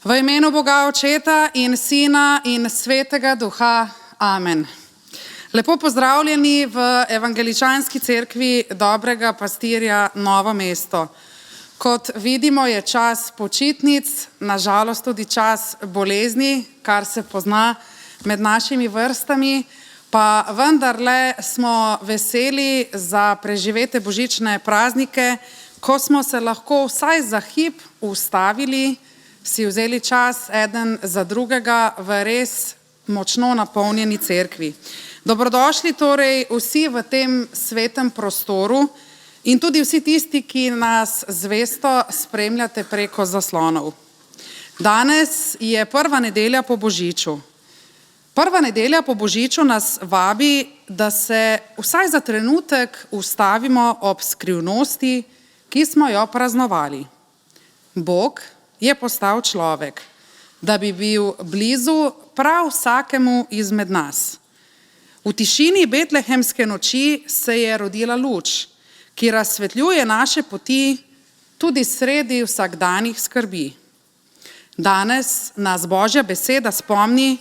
V imenu Boga Očeta in Sina in Svetega Duha. Amen. Lepo pozdravljeni v Evangeličanski cerkvi Dobrega pastirja Novo mesto. Kot vidimo, je čas počitnic, nažalost tudi čas bolezni, kar se pozna med našimi vrstami, pa vendarle smo veseli za preživete božične praznike, ko smo se lahko vsaj za hip ustavili, si vzeli čas eden za drugega v res močno napolnjeni cerkvi. Dobrodošli torej vsi v tem svetem prostoru in tudi vsi tisti, ki nas zvesto spremljate preko zaslonov. Danes je prva nedelja po božiču. Prva nedelja po božiču nas vabi, da se vsaj za trenutek ustavimo ob skrivnosti, ki smo jo praznovali. Bog je postal človek, da bi bil blizu prav vsakemu izmed nas. V tišini betlehemske noči se je rodila luč, ki razsvetljuje naše poti tudi sredi vsakdanjih skrbi. Danes nas Božja beseda spomni,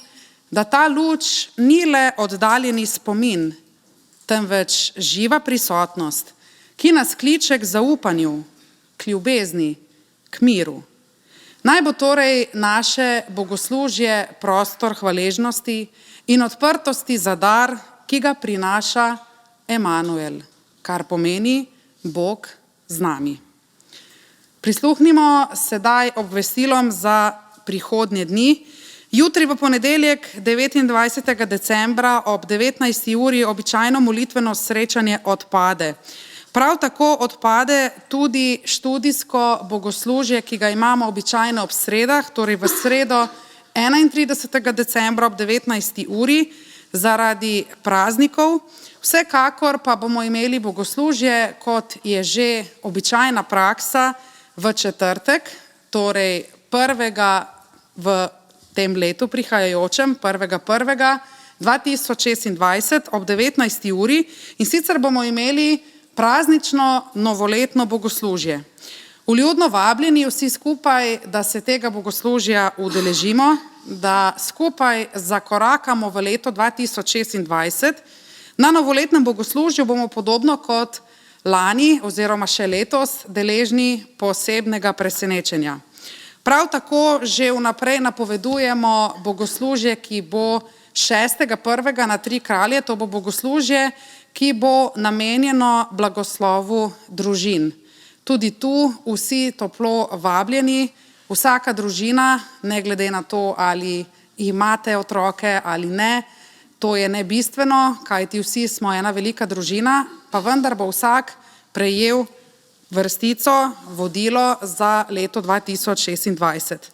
da ta luč ni le oddaljeni spomin, temveč živa prisotnost, ki nas kliče k zaupanju, k ljubezni, k miru. Naj bo torej naše bogoslužje prostor hvaležnosti in odprtosti za dar, ki ga prinaša Emanuel, kar pomeni Bog z nami. Prisluhnimo sedaj obvestilom za prihodnje dni. Jutri v ponedeljek 29. decembra ob 19. uri običajno molitveno srečanje odpade. Prav tako odpade tudi študijsko bogoslužje, ki ga imamo običajno ob sredah, torej v sredo 31. decembra ob 19. uri zaradi praznikov. Vsekakor pa bomo imeli bogoslužje, kot je že običajna praksa, v četrtek, torej prvega v tem letu prihajajočem, 1.1.2026 ob 19. uri in sicer bomo imeli praznično novoletno bogoslužje. Vljudno vabljeni vsi skupaj, da se tega bogoslužja udeležimo, da skupaj zakorakamo v leto 2026. Na novoletnem bogoslužju bomo podobno kot lani oziroma še letos deležni posebnega presenečenja. Prav tako že vnaprej napovedujemo bogoslužje, ki bo 6.1. na Tri kralje, to bo bogoslužje, ki bo namenjeno blagoslovu družin. Tudi tu vsi toplo vabljeni, vsaka družina, ne glede na to, ali imate otroke ali ne, to je nebistveno, kajti vsi smo ena velika družina, pa vendar bo vsak prejel vrstico, vodilo za leto 2026.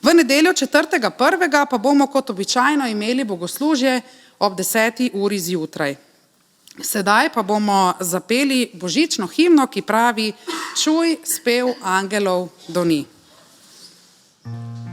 V nedeljo 4.1. pa bomo kot običajno imeli bogoslužje ob 10. uri zjutraj. Sedaj pa bomo zapeli božično himno, ki pravi: Čuj spev angelov doni. Veselja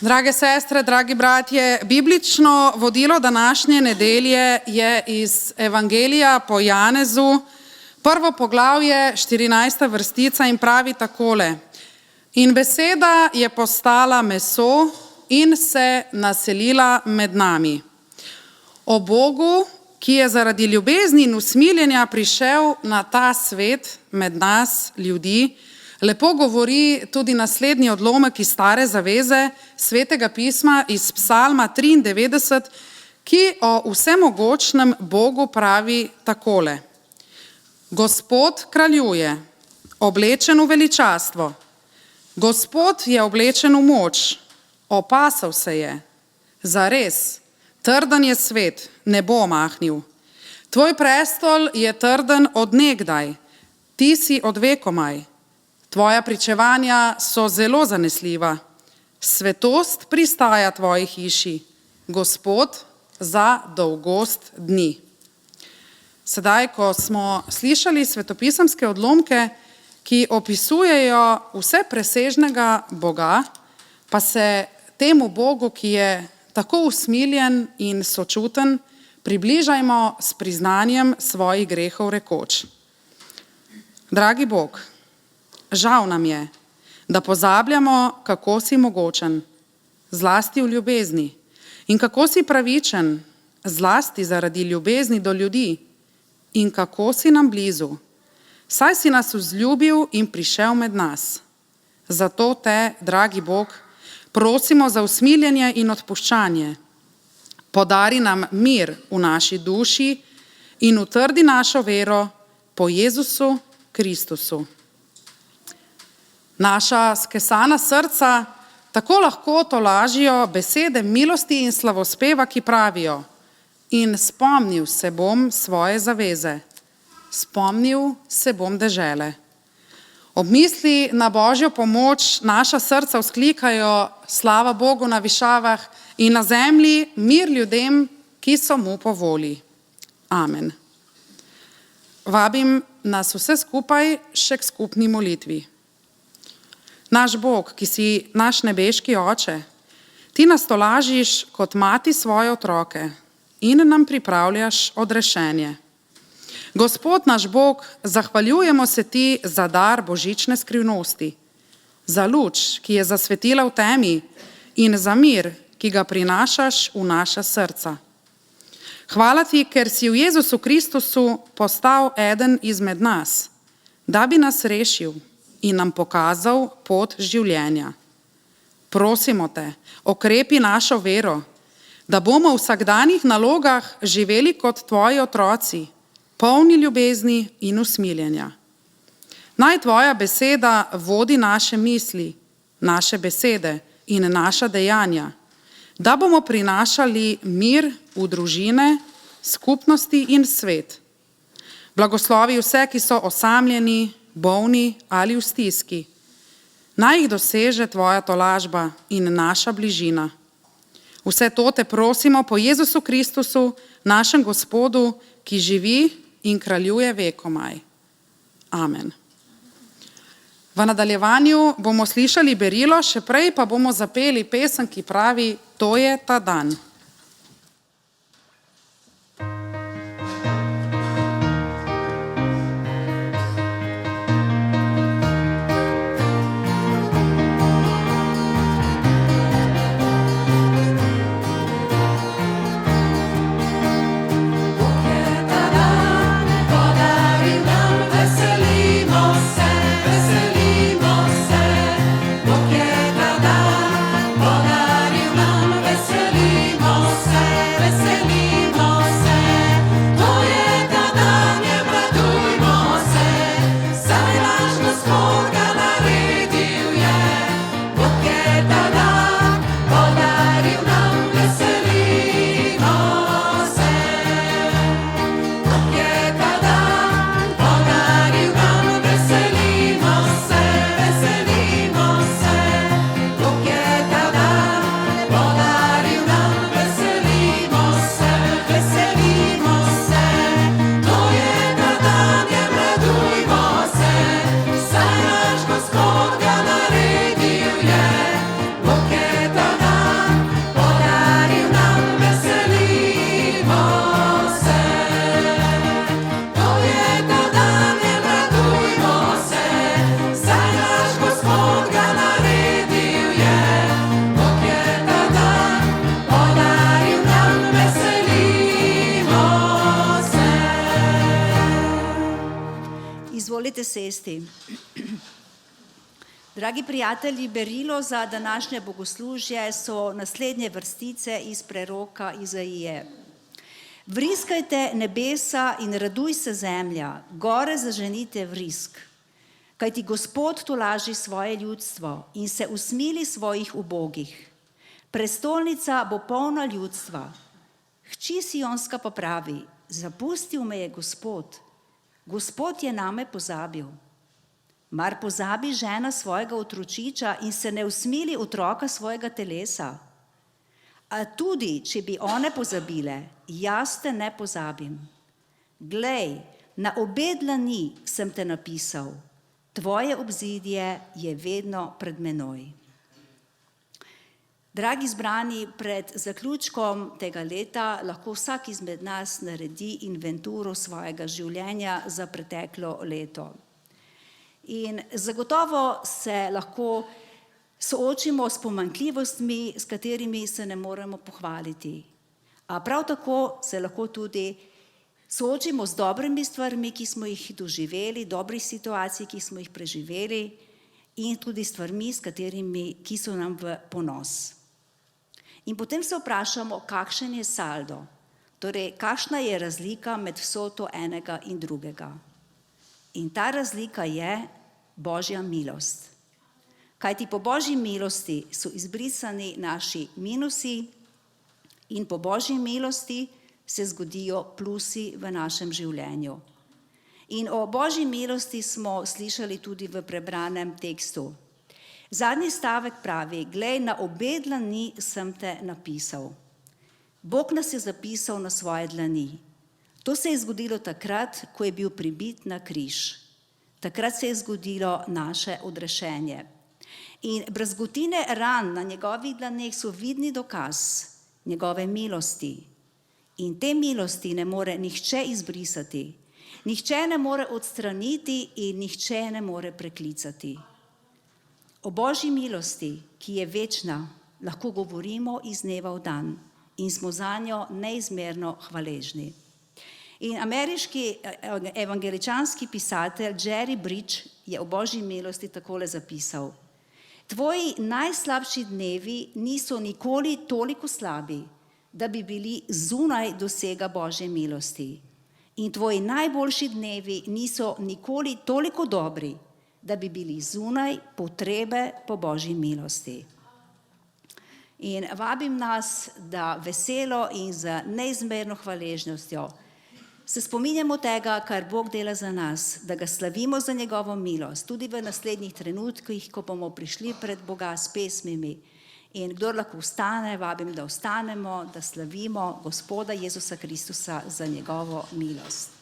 Drage sestre, dragi bratje, biblično vodilo današnje nedelje je iz Evangelija po Janezu, prvo poglavje, 14. vrstica in pravi takole: In beseda je postala meso in se naselila med nami. O Bogu, ki je zaradi ljubezni in usmiljenja prišel na ta svet med nas, ljudi, lepo govori tudi naslednji odlomek iz Stare zaveze, Svetega pisma iz Psalma 93, ki o vsemogočnem Bogu pravi takole: Gospod kraljuje, oblečen v veličastvo. Gospod je oblečen v moč, opasal se je. Zares, trden je svet, ne bo omahnil. Tvoj prestol je trden od nekdaj, ti si od vekomaj. Tvoja pričevanja so zelo zanesljiva. Svetost pristaja tvoji hiši, Gospod, za dolgost dni. Sedaj, ko smo slišali svetopisemske odlomke, ki opisujejo vse presežnega Boga, pa se temu Bogu, ki je tako usmiljen in sočuten, približajmo s priznanjem svojih grehov rekoč: Dragi Bog, žal nam je, da pozabljamo, kako si mogočen, zlasti v ljubezni, in kako si pravičen, zlasti zaradi ljubezni do ljudi, in kako si nam blizu, saj si nas vzljubil in prišel med nas. Zato te, dragi Bog, prosimo za usmiljenje in odpuščanje. Podari nam mir v naši duši in utrdi našo vero po Jezusu Kristusu. Naša skesana srca tako lahko tolažijo besede milosti in slavospeva, ki pravijo: In spomnil se bom svoje zaveze, spomnil se bom dežele. Ob misli na Božjo pomoč naša srca vzklikajo: Slava Bogu na višavah in na zemlji mir ljudem, ki so mu po volji. Amen. Vabim nas vse skupaj še k skupni molitvi. Naš Bog, ki si naš nebeški Oče, ti nas tolažiš kot mati svoje otroke in nam pripravljaš odrešenje. Gospod naš Bog, zahvaljujemo se ti za dar božične skrivnosti, za luč, ki je zasvetila v temi, in za mir, ki ga prinašaš v naša srca. Hvala ti, ker si v Jezusu Kristusu postal eden izmed nas, da bi nas rešil in nam pokazal pot življenja. Prosimo te, okrepi našo vero, da bomo v vsakdanjih nalogah živeli kot tvoji otroci, polni ljubezni in usmiljenja. Naj tvoja beseda vodi naše misli, naše besede in naša dejanja, da bomo prinašali mir v družine, skupnosti in svet. Blagoslovi vse, ki so osamljeni, bolni ali v stiski. Naj jih doseže tvoja tolažba in naša bližina. Vse to te prosimo po Jezusu Kristusu, našem Gospodu, ki živi in kraljuje vekomaj. Amen. V nadaljevanju bomo slišali berilo, še prej pa bomo zapeli pesem, ki pravi: To je ta dan. Veselimo sesti. Dragi prijatelji, berilo za današnje bogoslužje so naslednje vrstice iz preroka Izaije. Vriskajte nebesa in raduj se zemlja, gore zaženite vrisk. Kajti Gospod tolaži svoje ljudstvo in se usmili svojih ubogih. Prestolnica bo polna ljudstva. Hči Sionska pa pravi, zapustil me je Gospod. Gospod je name pozabil. Mar pozabi žena svojega otročiča in se ne usmili otroka svojega telesa? A tudi, če bi one pozabile, jaz te ne pozabim. Glej, na obe dlani sem te napisal, tvoje obzidje je vedno pred menoj. Dragi zbrani, pred zaključkom tega leta lahko vsak izmed nas naredi inventuro svojega življenja za preteklo leto. In zagotovo se lahko soočimo s pomanjkljivostmi, s katerimi se ne moremo pohvaliti. A prav tako se lahko tudi soočimo z dobrimi stvarmi, ki smo jih doživeli, dobrih situacij, ki smo jih preživeli, in tudi stvarmi, ki so nam v ponos. In potem se vprašamo, kakšen je saldo, torej kakšna je razlika med vsoto enega in drugega. In ta razlika je Božja milost. Kajti po Božji milosti so izbrisani naši minusi in po Božji milosti se zgodijo plusi v našem življenju. In o Božji milosti smo slišali tudi v prebranem tekstu. Zadnji stavek pravi, glej, na obe dlani sem te napisal. Bog nas je zapisal na svoje dlani. To se je zgodilo takrat, ko je bil pribit na križ. Takrat se je zgodilo naše odrešenje. In brazgotine ran na njegovih dlaneh so vidni dokaz njegove milosti. In te milosti ne more nihče izbrisati, nihče ne more odstraniti in nihče ne more preklicati. O Božji milosti, ki je večna, lahko govorimo iz dneva v dan in smo zanjo neizmerno hvaležni. In ameriški evangeličanski pisatelj Jerry Bridge je o Božji milosti takole zapisal. Tvoji najslabši dnevi niso nikoli toliko slabi, da bi bili zunaj dosega Božje milosti. In tvoji najboljši dnevi niso nikoli toliko dobri, da bi bili zunaj potrebe po Božji milosti. In vabim nas, da veselo in z neizmerno hvaležnostjo se spominjamo tega, kar Bog dela za nas, da ga slavimo za njegovo milost, tudi v naslednjih trenutkih, ko bomo prišli pred Boga s pesmimi. In kdor lahko vstane, vabim, da vstanemo, da slavimo Gospoda Jezusa Kristusa za njegovo milost.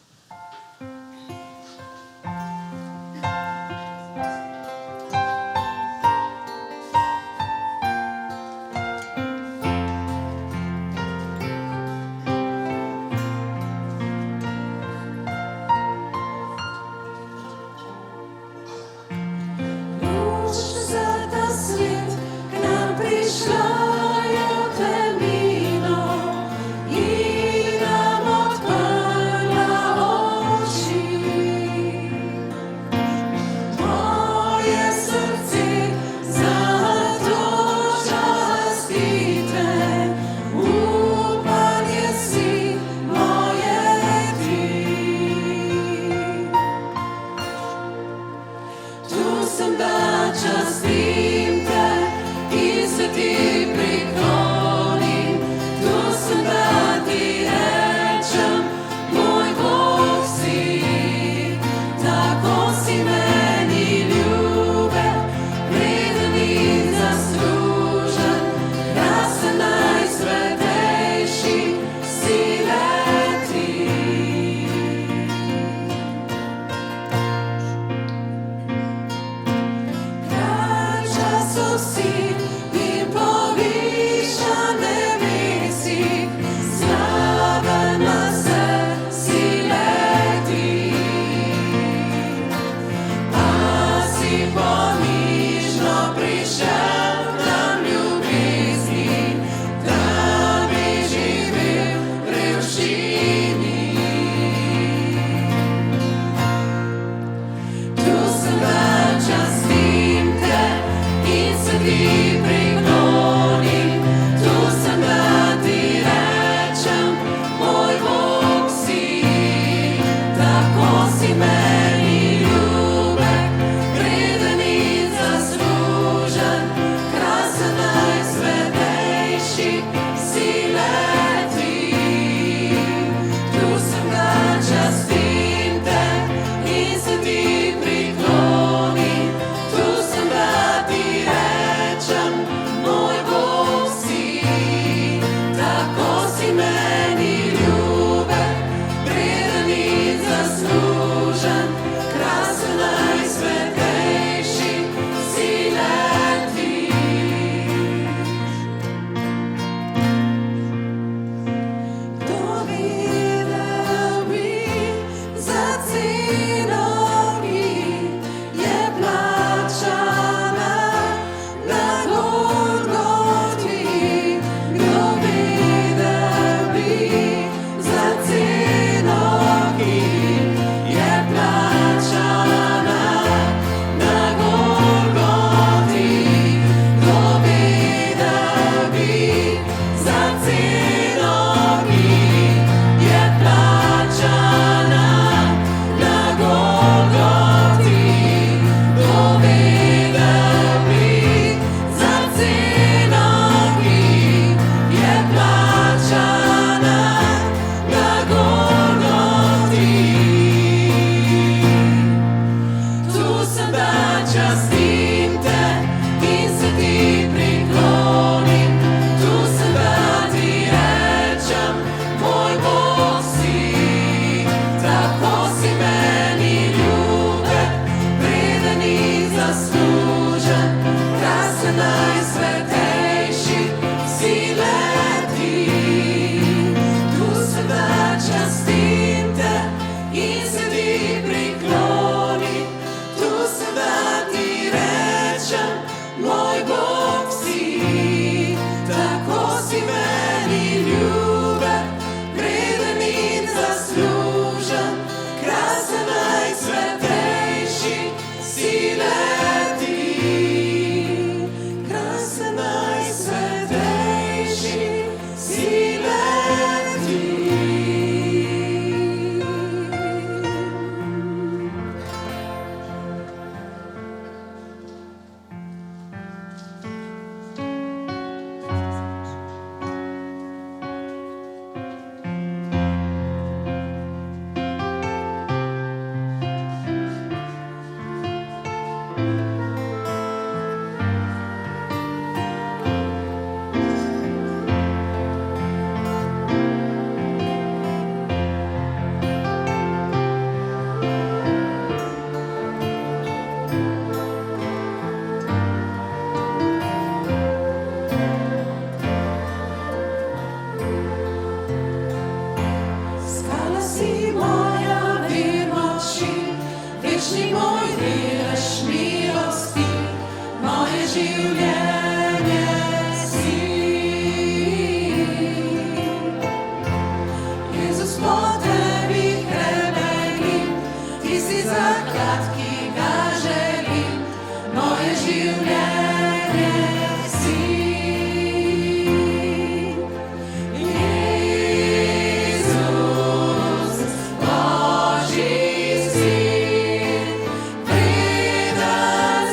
Preden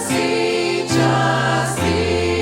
si časti.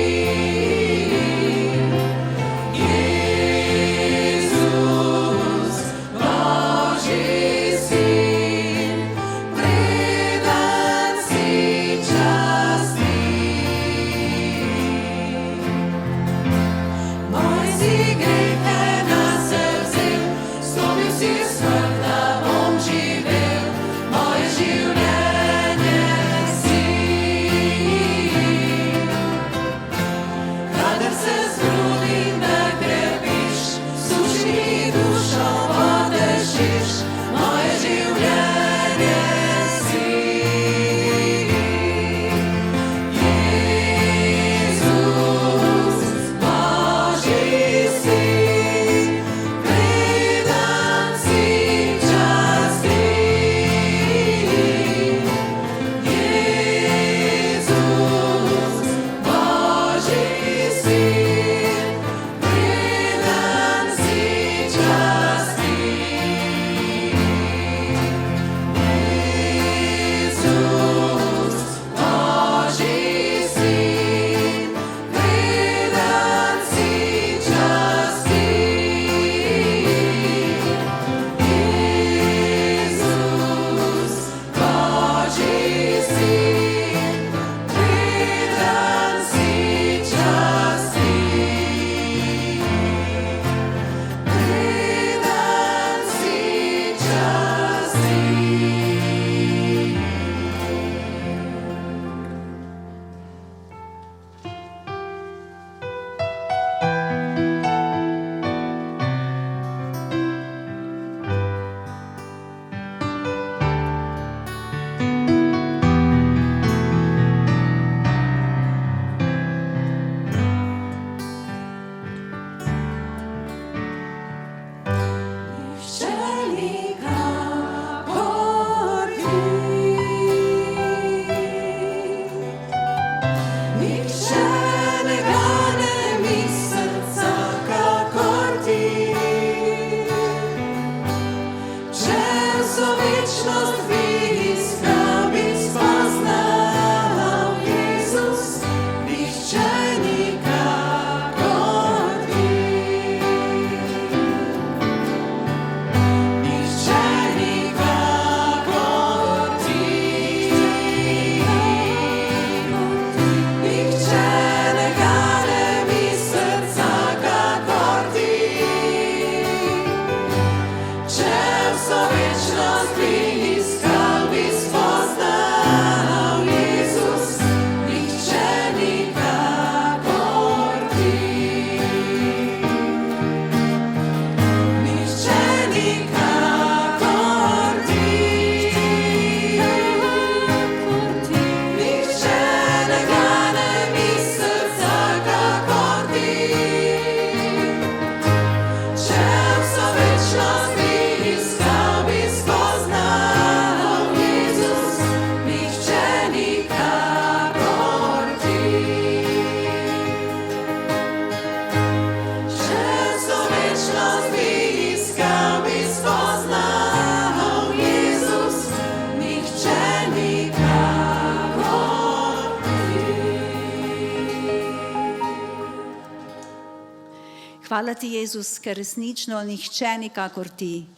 Hvala ti, Jezus, ker resnično nihče nikakor ti.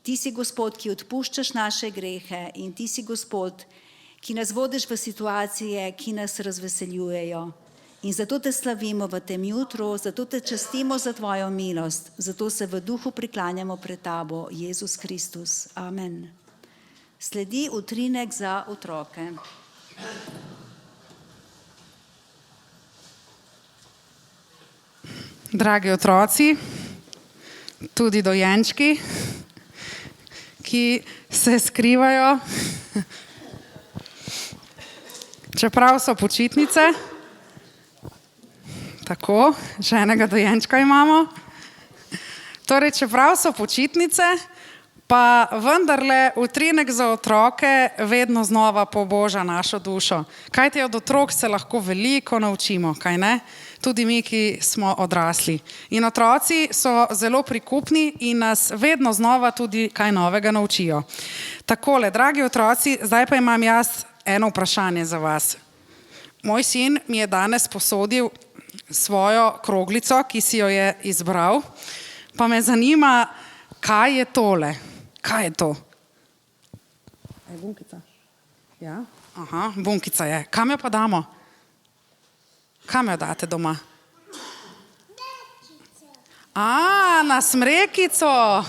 Ti si Gospod, ki odpuščaš naše grehe in ti si Gospod, ki nas vodiš v situacije, ki nas razveseljujejo. In zato te slavimo v tem jutru, zato te častimo za tvojo milost, zato se v duhu priklanjamo pred tabo, Jezus Kristus. Amen. Sledi utrinek za otroke. Dragi otroci, tudi dojenčki, ki se skrivajo, čeprav so počitnice, tako, še enega dojenčka imamo, torej čeprav so počitnice, pa vendarle utrinek za otroke vedno znova poboža našo dušo. Kajti od otrok se lahko veliko naučimo, kaj ne? Tudi mi, ki smo odrasli. In otroci so zelo prikupni in nas vedno znova tudi kaj novega naučijo. Takole, dragi otroci, zdaj pa imam jaz eno vprašanje za vas. Moj sin mi je danes posodil svojo kroglico, ki si jo je izbral, pa me zanima, kaj je tole. Kaj je to? Je bunkica? Ja? Aha, bunkica je. Kam jo pa damo? Kam jo date doma? Na smrekico.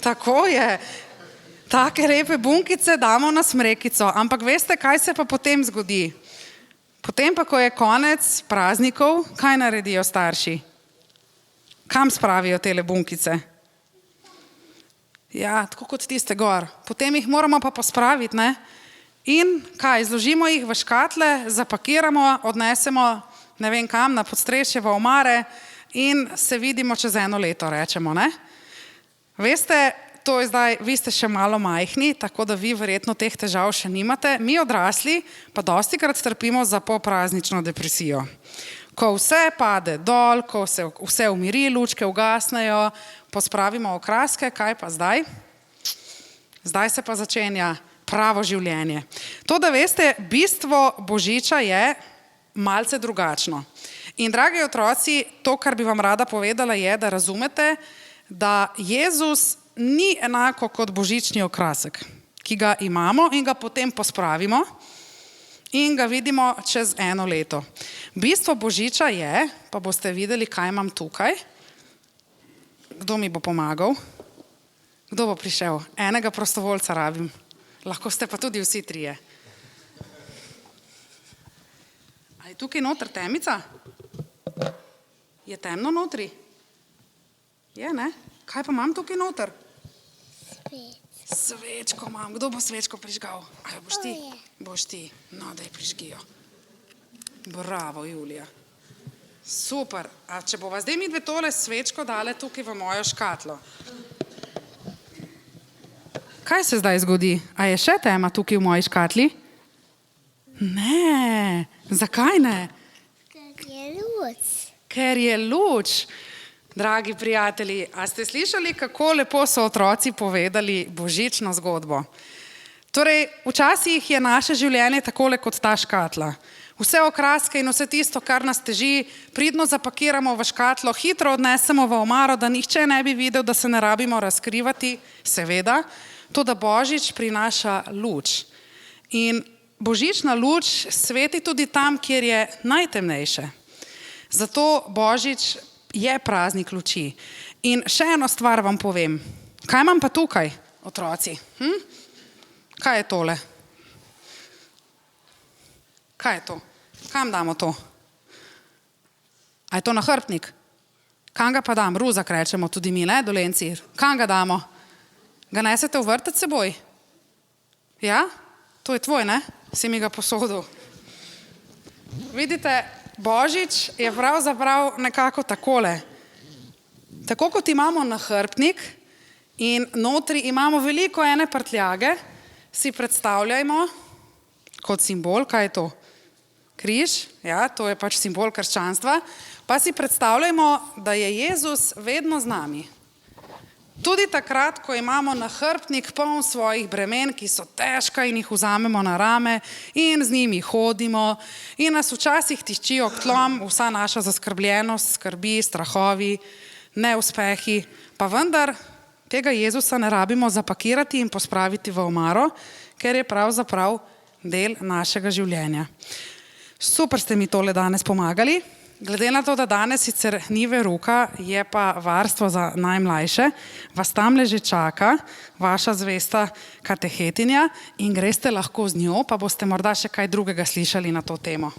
Tako je. Take lepe bunkice damo na smrekico. Ampak veste, kaj se pa potem zgodi? Potem pa, ko je konec praznikov, kaj naredijo starši? Kam spravijo tele bunkice? Ja, tako kot tiste gor. Potem jih moramo pa pospraviti, ne? In kaj, zložimo jih v škatle, zapakiramo, odnesemo, ne vem kam, na podstrešje, v omare in se vidimo čez 1 leto, rečemo, ne? Veste, to je zdaj, vi ste še malo majhni, tako da vi verjetno teh težav še nimate. Mi odrasli pa dostikrat trpimo za popraznično depresijo. Ko vse pade dol, ko se vse umiri, lučke ugasnejo, pospravimo okraske, kaj pa zdaj? Zdaj se pa začenja pravo življenje. To, da veste, bistvo Božiča je malce drugačno. In dragi otroci, to, kar bi vam rada povedala, je, da razumete, da Jezus ni enako kot božični okrasek, ki ga imamo in ga potem pospravimo in ga vidimo čez 1 leto. Bistvo Božiča je, pa boste videli, kaj imam tukaj. Kdo mi bo pomagal? Kdo bo prišel? Enega prostovoljca rabim. Lahko ste pa tudi vsi trije. A je tukaj noter temica? Je temno notri? Je, ne? Kaj pa imam tukaj noter? Svečko imam. Kdo bo svečko prižgal? A jo boš ti? Boš ti. No, da je prižgijo. Bravo, Julija. Super. A če bova zdaj mi dve tole svečko dale tukaj v mojo škatlo? Kaj se zdaj zgodi? A je še tema tukaj v moji škatli? Ne. Zakaj ne? Ker je luč. Ker je luč. Dragi prijatelji, a ste slišali, kako lepo so otroci povedali božično zgodbo? Torej, včasih je naše življenje takole kot ta škatla. Vse okraske in vse tisto, kar nas teži, pridno zapakiramo v škatlo, hitro odnesemo v omaro, da nihče ne bi videl, da se ne rabimo razkrivati, seveda, to, da Božič prinaša luč. In božična luč sveti tudi tam, kjer je najtemnejše. Zato Božič je praznik luči. In še eno stvar vam povem. Kaj imam pa tukaj, otroci? Kaj je tole? Kaj je to? Kam damo to? A je to nahrbtnik? Kam ga pa dam? Ruzak rečemo tudi mi, ne, Dolenci? Kam ga damo? Ga nesete v vrtec seboj? Ja? To je tvoj, ne? Si mi ga posodil. Vidite, Božič je pravzaprav nekako takole. Tako kot imamo nahrbtnik in notri imamo veliko ene prtljage, si predstavljajmo kot simbol, kaj je to? križ, ja, to je pač simbol krščanstva, pa si predstavljajmo, da je Jezus vedno z nami. Tudi takrat, ko imamo nahrbtnik poln svojih bremen, ki so težka in jih vzamemo na rame in z njimi hodimo in nas včasih tiščijo k tlom vsa naša zaskrbljenost, skrbi, strahovi, neuspehi, pa vendar tega Jezusa ne rabimo zapakirati in pospraviti v omaro, ker je pravzaprav del našega življenja. Super ste mi tole danes pomagali. Glede na to, da danes sicer ni veruka, je pa varstvo za najmlajše, vas tamle že čaka vaša zvesta katehetinja in greste lahko z njo, pa boste morda še kaj drugega slišali na to temo.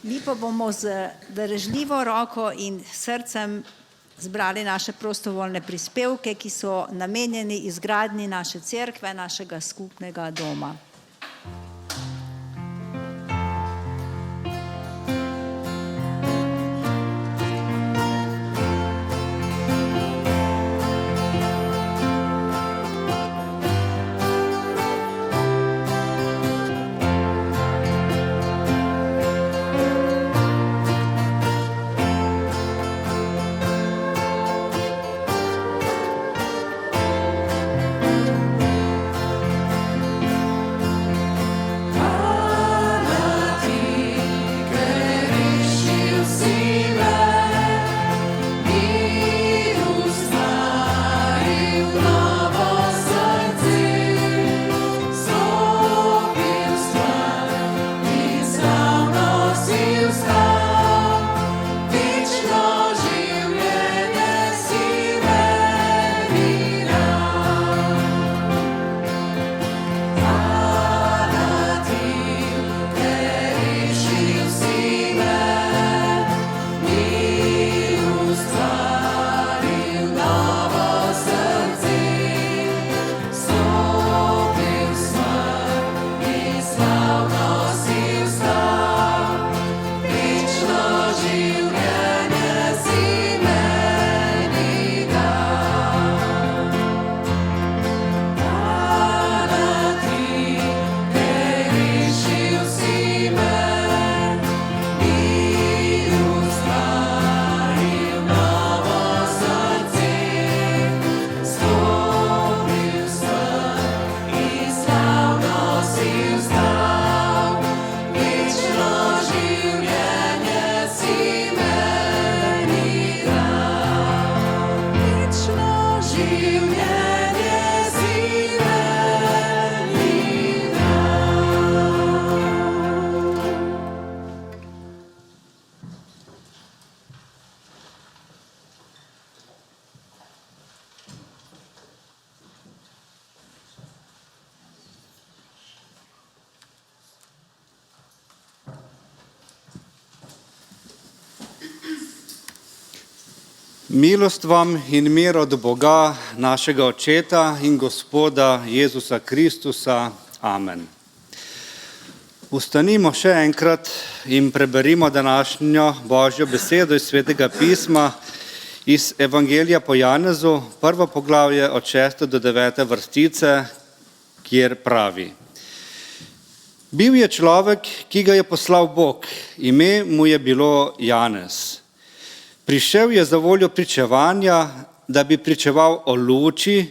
Mi pa bomo z darežljivo roko in srcem zbrali naše prostovoljne prispevke, ki so namenjeni izgradnji naše cerkve, našega skupnega doma. Milost vam in mir od Boga, našega Očeta in Gospoda Jezusa Kristusa. Amen. Ustanimo še enkrat in preberimo današnjo Božjo besedo iz Svetega pisma, iz Evangelija po Janezu, 1. poglavje od 6. do 9. vrstice, kjer pravi: Bil je človek, ki ga je poslal Bog, ime mu je bilo Janez. Prišel je za voljo pričevanja, da bi pričeval o luči,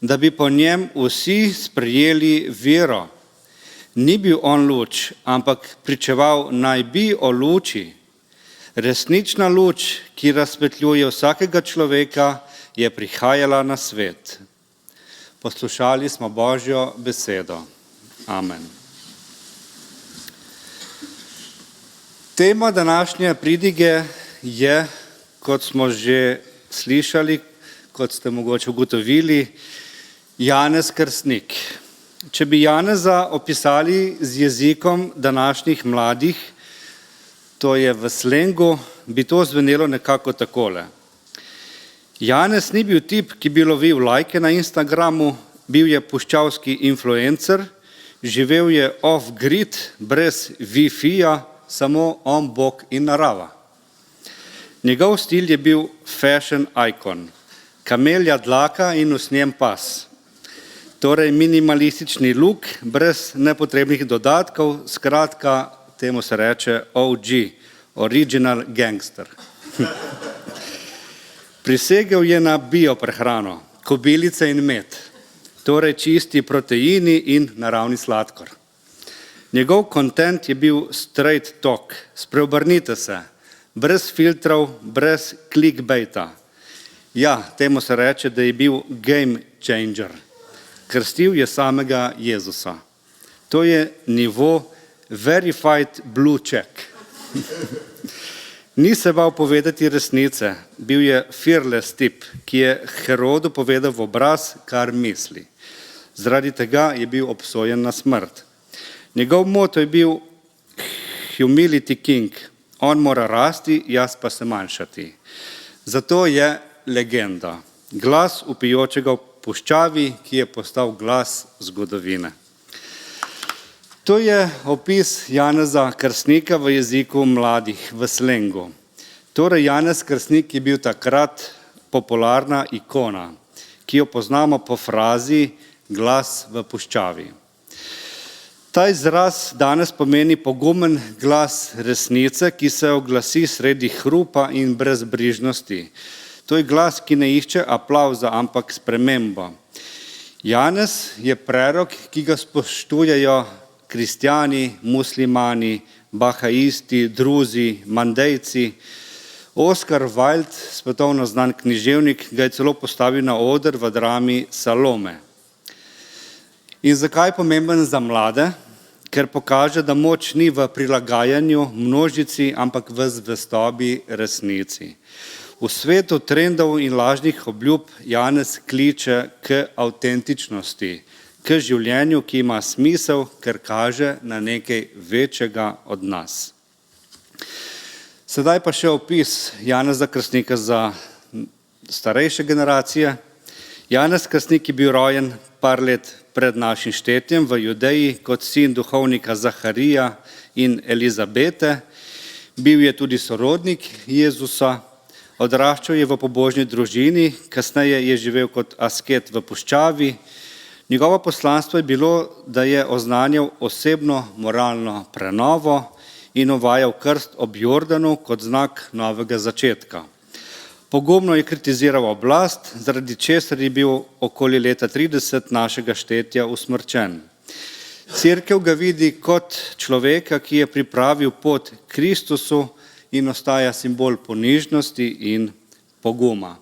da bi po njem vsi sprejeli vero. Ni bil on luč, ampak pričeval naj bi o luči. Resnična luč, ki razsvetljuje vsakega človeka, je prihajala na svet. Poslušali smo Božjo besedo. Amen. Tema današnje pridige je, kot smo že slišali, kot ste mogoče ugotovili, Janez Krstnik. Če bi Janeza opisali z jezikom današnjih mladih, to je v slengu, bi to zvenelo nekako takole. Janez ni bil tip, ki bi lovil lajke na Instagramu, bil je puščavski influencer, živel je off-grid, brez Wi-Fi-ja, samo on, Bog in narava. Njegov stil je bil fashion icon, kamelja dlaka in usnjen pas. Torej minimalistični look, brez nepotrebnih dodatkov, skratka, temu se reče OG, Original Gangster. Prisegel je na bioprehrano, kobilice in med, torej čisti proteini in naravni sladkor. Njegov kontent je bil straight talk, spreobrnite se, brez filtrov, brez clickbaita. Ja, temu se reče, da je bil game changer. Krstil je samega Jezusa. To je nivo verified blue check. Ni se bal povedati resnice, bil je fearless tip, ki je Herodu povedal v obraz, kar misli. Zaradi tega je bil obsojen na smrt. Njegov moto je bil humility king, on mora rasti, jaz pa se manjšati. Zato je legenda, glas vpijočega v puščavi, ki je postal glas zgodovine. To je opis Janeza Krstnika v jeziku mladih, v slengu. Torej, Janez Krstnik je bil takrat popularna ikona, ki jo poznamo po frazi glas v puščavi. Ta izraz danes pomeni pogumen glas resnice, ki se oglasi sredi hrupa in brezbrižnosti. To je glas, ki ne išče aplavza, ampak spremembo. Janez je prerok, ki ga spoštujejo kristjani, muslimani, bahaisti, druzi, mandejci. Oscar Wilde, svetovno znan književnik, ga je celo postavil na oder v drami Salome. In zakaj je pomemben za mlade? Ker pokaže, da moč ni v prilagajanju množici, ampak v zvestobi resnici. V svetu trendov in lažnih obljub Janez kliče k avtentičnosti, k življenju, ki ima smisel, ker kaže na nekaj večjega od nas. Sedaj pa še opis Janeza Krstnika za starejše generacije. Janez Krstnik je bil rojen par let pred našim štetjem v Judeji kot sin duhovnika Zaharija in Elizabete. Bil je tudi sorodnik Jezusa, odraščal je v pobožni družini, kasneje je živel kot asket v puščavi. Njegovo poslanstvo je bilo, da je oznanjal osebno moralno prenovo in uvajal krst ob Jordanu kot znak novega začetka. Pogumno je kritiziral oblast, zaradi česar je bil okoli leta 30 našega štetja usmrčen. Cerkev ga vidi kot človeka, ki je pripravil pot Kristusu in ostaja simbol ponižnosti in poguma.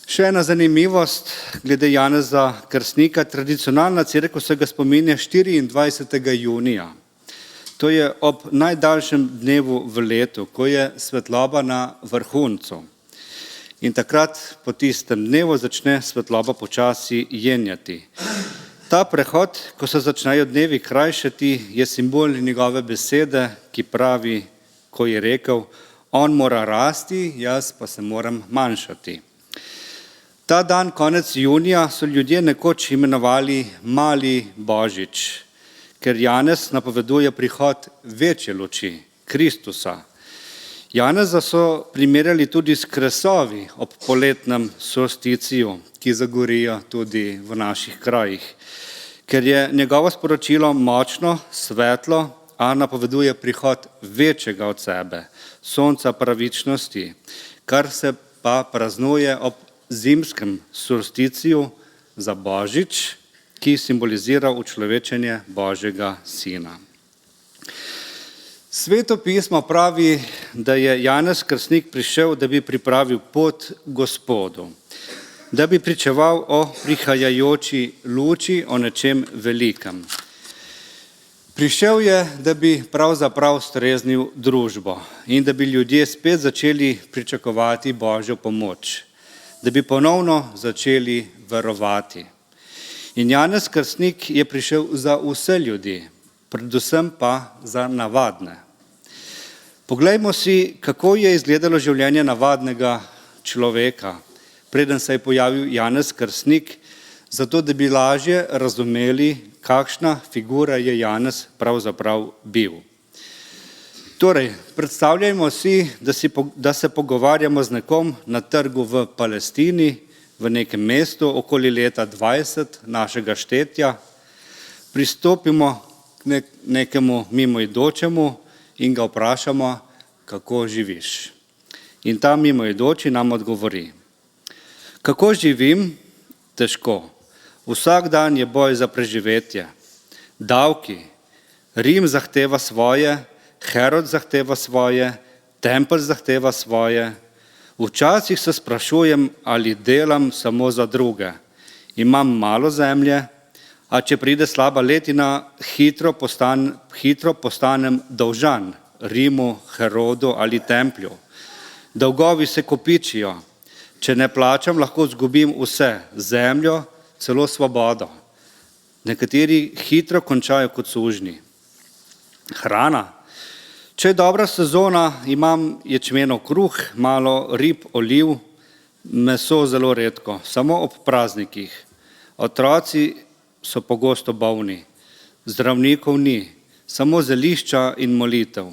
Še ena zanimivost glede Janeza Krstnika. Tradicionalna cerkev se ga spominja 24. junija. To je ob najdaljšem dnevu v letu, ko je svetloba na vrhuncu. In takrat po tistem dnevu začne svetloba počasi jenjati. Ta prehod, ko se začnejo dnevi krajšati, je simbol njegove besede, ki pravi, ko je rekel, on mora rasti, jaz pa se moram manjšati. Ta dan, konec junija, so ljudje nekoč imenovali mali Božič, ker Janez napoveduje prihod večje luči, Kristusa. Janeza so primerjali tudi s kresovi ob poletnem solsticiju, ki zagorijo tudi v naših krajih, ker je njegovo sporočilo močno, svetlo, a napoveduje prihod večjega od sebe, sonca pravičnosti, kar se pa praznuje ob zimskem solsticiju za Božič, ki simbolizira učlovečenje Božjega Sina. Sveto pismo pravi, da je Janez Krstnik prišel, da bi pripravil pot Gospodu, da bi pričeval o prihajajoči luči, o nečem velikem. Prišel je, da bi pravzaprav streznil družbo in da bi ljudje spet začeli pričakovati Božjo pomoč, da bi ponovno začeli verovati. In Janez Krstnik je prišel za vse ljudi, predvsem pa za navadne. Poglejmo si, kako je izgledalo življenje navadnega človeka, preden se je pojavil Janez Krstnik, zato da bi lažje razumeli, kakšna figura je Janez pravzaprav bil. Torej, predstavljajmo si, da se pogovarjamo z nekom na trgu v Palestini, v nekem mestu okoli leta 20 našega štetja, pristopimo k nekemu mimoidočemu in ga vprašamo, kako živiš. In ta mimoidoči nam odgovori: kako živim? Težko. Vsak dan je boj za preživetje. Davki. Rim zahteva svoje, Herod zahteva svoje, tempelj zahteva svoje. Včasih se sprašujem, ali delam samo za druge. Imam malo zemlje, a če pride slaba letina, hitro postanem dolžan Rimu, Herodu ali templju. Dolgovi se kopičijo. Če ne plačam, lahko izgubim vse, zemljo, celo svobodo. Nekateri hitro končajo kot sužnji. Hrana. Če je dobra sezona, imam ječmenov kruh, malo rib, oliv, meso zelo redko, samo ob praznikih. Otroci so pogosto bolni, zdravnikov ni, samo zelišča in molitev.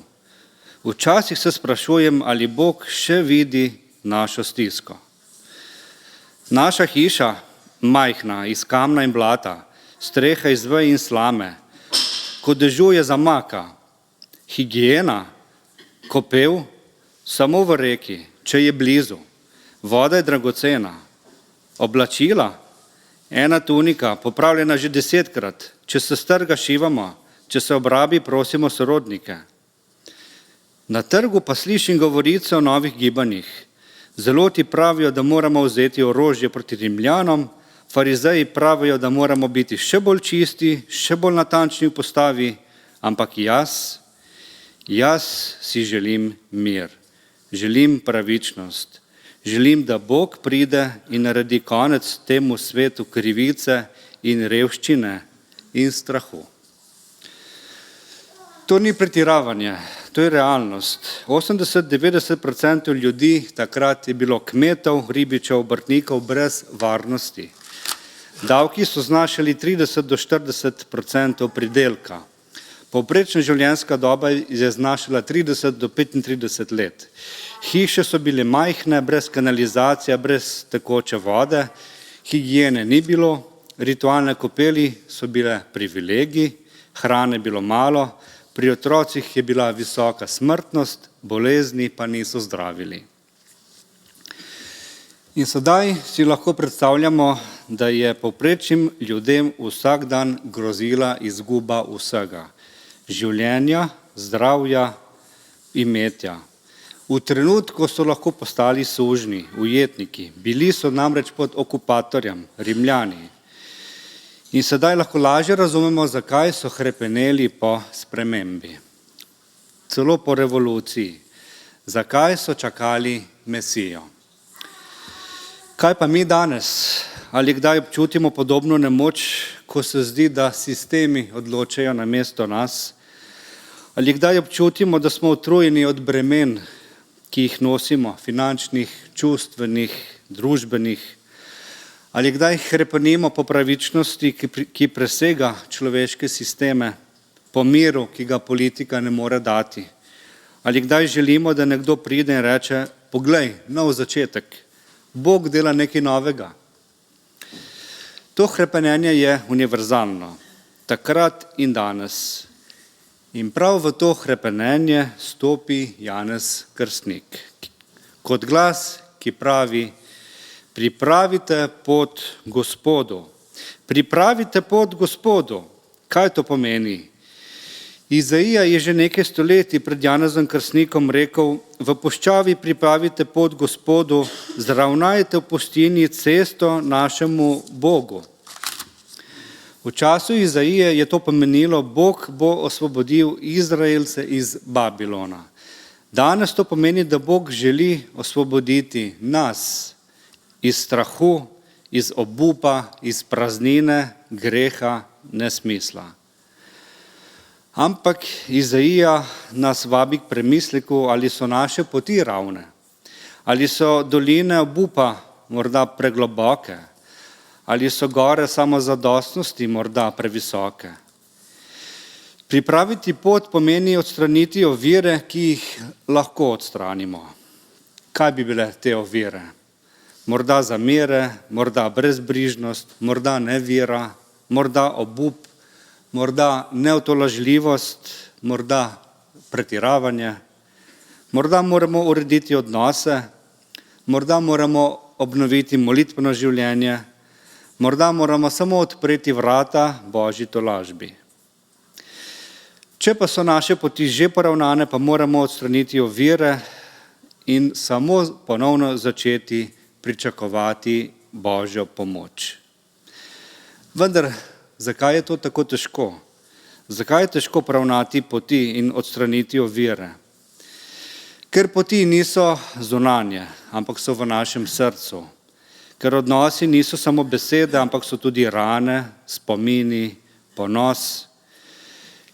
Včasih se sprašujem, ali Bog še vidi našo stisko. Naša hiša, majhna, iz kamna in blata, streha iz vej in slame, ko dežuje zamaka, higiena, kopel, samo v reki, če je blizu, voda je dragocena, oblačila, ena tunika, popravljena že 10-krat, če se strga šivamo, če se obrabi, prosimo sorodnike. Na trgu pa slišim govorice o novih gibanjih. Zeloti pravijo, da moramo vzeti orožje proti Rimljanom, farizeji pravijo, da moramo biti še bolj čisti, še bolj natančni v postavi, ampak jaz si želim mir, želim pravičnost, želim, da Bog pride in naredi konec temu svetu krivice in revščine in strahu. To ni pretiravanje, to je realnost. 80-90% ljudi takrat je bilo kmetov, ribičev, obrtnikov brez varnosti. Davki so znašali 30-40% pridelka. Povprečna življenjska doba je znašala 30-35 let. Hiše so bile majhne, brez kanalizacije, brez tekoče vode, higiene ni bilo, ritualne kopeli so bile privilegij, hrane bilo malo, pri otrocih je bila visoka smrtnost, bolezni pa niso zdravili. In sedaj si lahko predstavljamo, da je povprečnim ljudem vsak dan grozila izguba vsega. Življenja, zdravja, imetja. V trenutku so lahko postali sužnji, ujetniki, bili so namreč pod okupatorjem, Rimljani. In sedaj lahko lažje razumemo, zakaj so hrepeneli po spremembi. Celo po revoluciji. Zakaj so čakali Mesijo. Kaj pa mi danes? Ali kdaj občutimo podobno nemoč, ko se zdi, da sistemi odločajo namesto nas? Ali kdaj občutimo, da smo utrujeni od bremen, ki jih nosimo, finančnih, čustvenih, družbenih? Ali kdaj hrepenimo po pravičnosti, ki presega človeške sisteme, po miru, ki ga politika ne more dati? Ali kdaj želimo, da nekdo pride in reče: poglej, nov začetek, Bog dela nekaj novega? To hrepenenje je univerzalno, takrat in danes. In prav v to hrepenenje stopi Janez Krstnik. Kot glas, ki pravi: pripravite pot Gospodu. Pripravite pot Gospodu. Kaj to pomeni? Izaija je že nekaj stoletij pred Janezom Krstnikom rekel: v puščavi pripravite pot Gospodu, zravnajte v pustinji cesto našemu Bogu. V času Izaije je to pomenilo: Bog bo osvobodil Izraelce iz Babilona. Danes to pomeni, da Bog želi osvoboditi nas iz strahu, iz obupa, iz praznine, greha, nesmisla. Ampak Izaija nas vabi k premisleku, ali so naše poti ravne, ali so doline obupa morda pregloboke, ali so gore samozadostnosti morda previsoke. Pripraviti pot pomeni odstraniti ovire, ki jih lahko odstranimo. Kaj bi bile te ovire? morda zamere, morda brezbrižnost, morda nevera, morda obup, morda neutolažljivost, morda pretiravanje, morda moramo urediti odnose, morda moramo obnoviti molitveno življenje, morda moramo samo odpreti vrata Božji tolažbi. Če pa so naše poti že poravnane, pa moramo odstraniti ovire in samo ponovno začeti pričakovati Božjo pomoč. Vendar, zakaj je to tako težko? Zakaj je težko poravnati poti in odstraniti ovire? Ker poti niso zunanje, ampak so v našem srcu. Ker odnosi niso samo besede, ampak so tudi rane, spomini, ponos.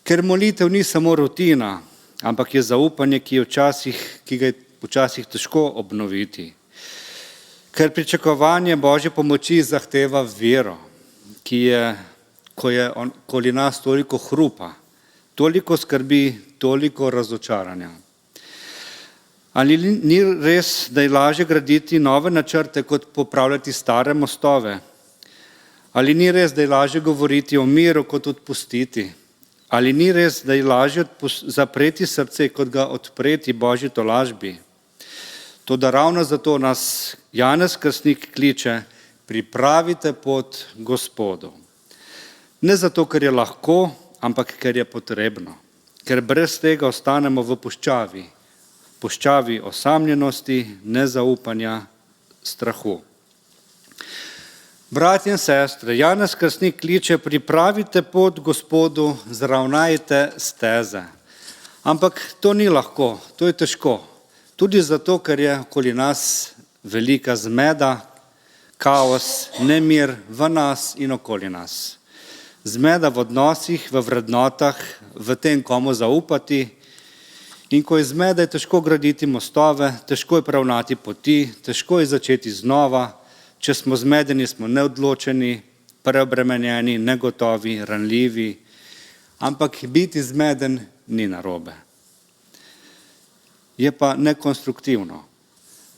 Ker molitev ni samo rutina, ampak je zaupanje, ki ga je včasih težko obnoviti. Ker pričakovanje Božje pomoči zahteva vero, ko je okoli nas toliko hrupa, toliko skrbi, toliko razočaranja. Ali ni res, da je lažje graditi nove načrte, kot popravljati stare mostove? Ali ni res, da je lažje govoriti o miru, kot odpustiti? Ali ni res, da je lažje zapreti srce, kot ga odpreti Božji tolažbi? Toda ravno zato nas Janez Krstnik kliče: pripravite pot Gospodu. Ne zato, ker je lahko, ampak ker je potrebno. Ker brez tega ostanemo v puščavi osamljenosti, nezaupanja, strahu. Bratje in sestre, Janez Krstnik kliče: pripravite pot Gospodu, zravnajte steze. Ampak to ni lahko, to je težko. Tudi zato, ker je okoli nas velika zmeda, kaos, nemir v nas in okoli nas. Zmeda v odnosih, v vrednotah, v tem, komu zaupati. In ko je zmeda, je težko graditi mostove, težko je poravnati poti, težko je začeti znova. Če smo zmedeni, smo neodločeni, preobremenjeni, negotovi, ranljivi. Ampak biti zmeden ni narobe. Je pa nekonstruktivno.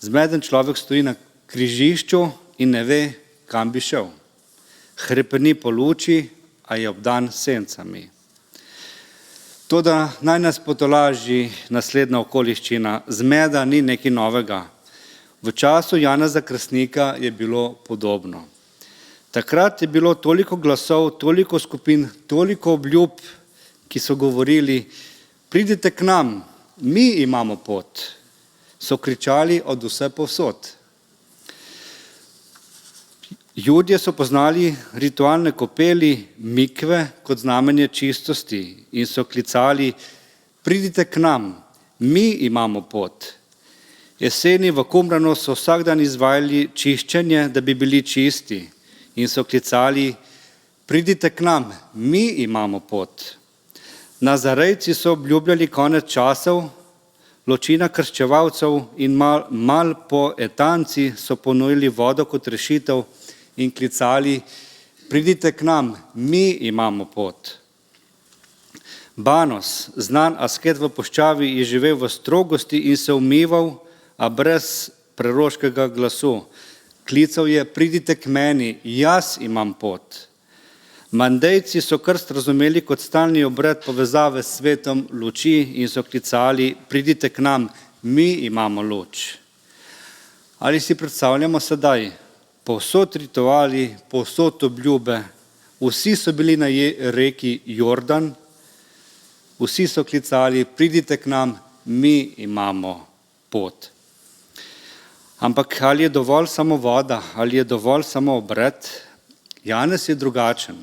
Zmeden človek stoji na križišču in ne ve, kam bi šel. Hrepeni po luči, a je obdan sencami. Toda naj nas potolaži naslednja okoliščina: zmeda ni nekaj novega. V času Janeza Krstnika je bilo podobno. Takrat je bilo toliko glasov, toliko skupin, toliko obljub, ki so govorili: pridite k nam, mi imamo pot. So kričali od vse povsod. Judje so poznali ritualne kopeli, mikve, kot znamenje čistosti in so klicali: pridite k nam, mi imamo pot. Jeseni v Qumranu so vsak dan izvajali čiščenje, da bi bili čisti, in so klicali: pridite k nam, mi imamo pot. Nazarejci so obljubljali konec časov, ločina krščevalcev in mal po etanci so ponujali vodo kot rešitev in klicali: pridite k nam, mi imamo pot. Banos, znan asket v puščavi, je živel v strogosti in se umival, a brez preroškega glasu. Klical je: pridite k meni, jaz imam pot. Mandejci so krst razumeli kot stalni obred povezave s svetom luči in so klicali: pridite k nam, mi imamo luč. Ali si predstavljamo sedaj? Povsod rituali, povsod obljube, vsi so bili na reki Jordan, vsi so klicali: pridite k nam, mi imamo pot. Ampak ali je dovolj samo voda, ali je dovolj samo obred? Janez je drugačen.